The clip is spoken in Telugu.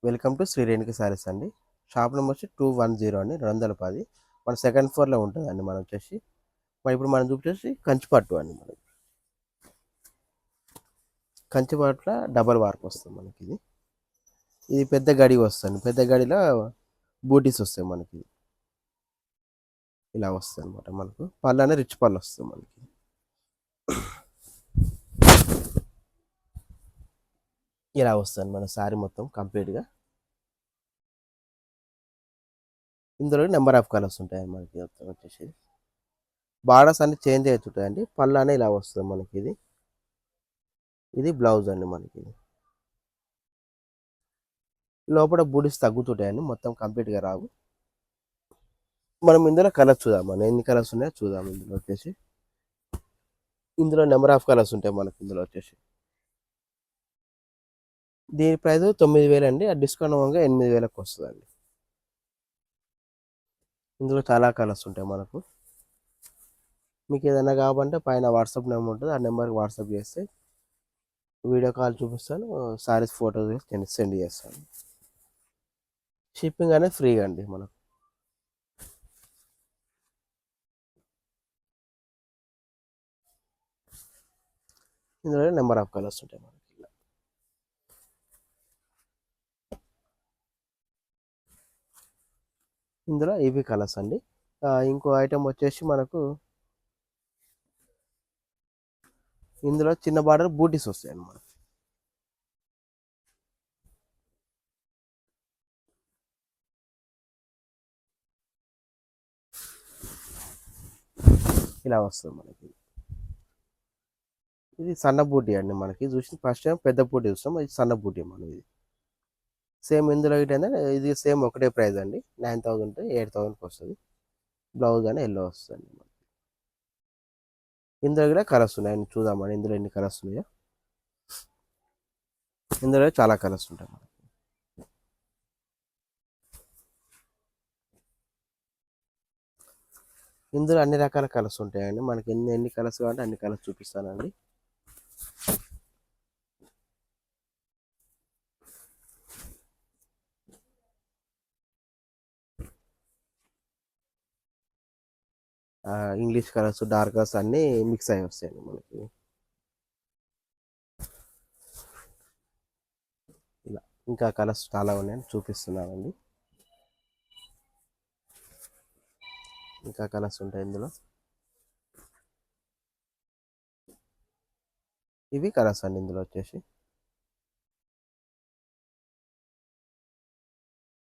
వెల్కమ్ టు శ్రీ రేణుక సారీస్ అండి. షాప్ నెంబర్ వచ్చి 210 అండి, 210. మన సెకండ్ ఫ్లోర్లో ఉంటుందండి. మనం వచ్చేసి ఇప్పుడు మనం చూపించేసి కంచిపట్టు అండి. మనకి కంచిపట్టులో డబల్ వార్క్ వస్తుంది మనకి. ఇది పెద్ద గడి వస్తుంది. పెద్ద గడిలో బూటీస్ వస్తాయి మనకి. ఇలా వస్తుంది అనమాట. మనకు పళ్ళు అనేది రిచ్ పళ్ళు వస్తుంది మనకి. ఇలా వస్తుంది మన శారీ మొత్తం కంప్లీట్గా. ఇందులో నెంబర్ ఆఫ్ కలర్స్ ఉంటాయి మనకి. మొత్తం వచ్చేసి బార్డర్స్ అన్ని చేంజ్ అవుతుంటాయండి. పళ్ళు అనే ఇలా వస్తుంది మనకి. ఇది బ్లౌజ్ అండి మనకి. లోపల బూటీస్ తగ్గుతుంటాయండి, మొత్తం కంప్లీట్గా రావు. మనం ఇందులో కలర్స్ చూద్దాం. మనం ఎన్ని కలర్స్ ఉన్నాయో చూద్దాం. ఇందులో నెంబర్ ఆఫ్ కలర్స్ ఉంటాయి మనకి. ఇందులో వచ్చేసి దీని ప్రైస్ 9,000 అండి. ఆ డిస్కౌంట్ అవ్వగా 8,000కి వస్తుందండి. ఇందులో చాలా కలర్స్ ఉంటాయి మనకు. మీకు ఏదైనా కావాలంటే పైన వాట్సాప్ నెంబర్ ఉంటుంది. ఆ నెంబర్కి వాట్సాప్ చేస్తే వీడియో కాల్ చూపిస్తాను. సారీస్ ఫోటోస్ సెండ్ చేస్తాను. షిప్పింగ్ అనేది ఫ్రీగా అండి మనకు. ఇందులో నెంబర్ ఆఫ్ కలర్స్ ఉంటాయి మనకి. ఇందులో ఇవి కలర్స్ అండి. ఇంకో ఐటెం వచ్చేసి మనకు ఇందులో చిన్న బార్డర్ బూటీస్ వస్తాయి అన్నమాట. ఇలా వస్తుంది మనకి. ఇది సన్న బూటీ అండి మనకి. చూసి ఫస్ట్ టైం పెద్ద బూటీ చూస్తాం, ఇది సన్న బూటీ మనది. సేమ్ ఇందులో ఏంటంటే ఇది సేమ్ ఒకటే ప్రైస్ అండి. 9,000 8,000కి వస్తుంది. బ్లౌజ్ అని ఎల్లో వస్తుంది. ఇందులో కూడా కలర్స్ ఉన్నాయి, చూద్దామండి ఇందులో ఎన్ని కలర్స్ ఉన్నాయో. ఇందులో చాలా కలర్స్ ఉంటాయి మనకి. ఇందులో అన్ని రకాల కలర్స్ ఉంటాయండి మనకి. ఎన్ని కలర్స్ కావాలంటే అన్ని కలర్స్ చూపిస్తానండి. ఇంగ్లీష్ కలర్స్, డార్క్ కలర్స్ అన్నీ మిక్స్ అయ్యి వస్తాయండి మనకి. ఇలా ఇంకా కలర్స్ చాలా ఉన్నాయని చూపిస్తున్నానండి. ఇంకా కలర్స్ ఉంటాయి ఇందులో. ఇవి కలర్స్ అండి ఇందులో వచ్చేసి.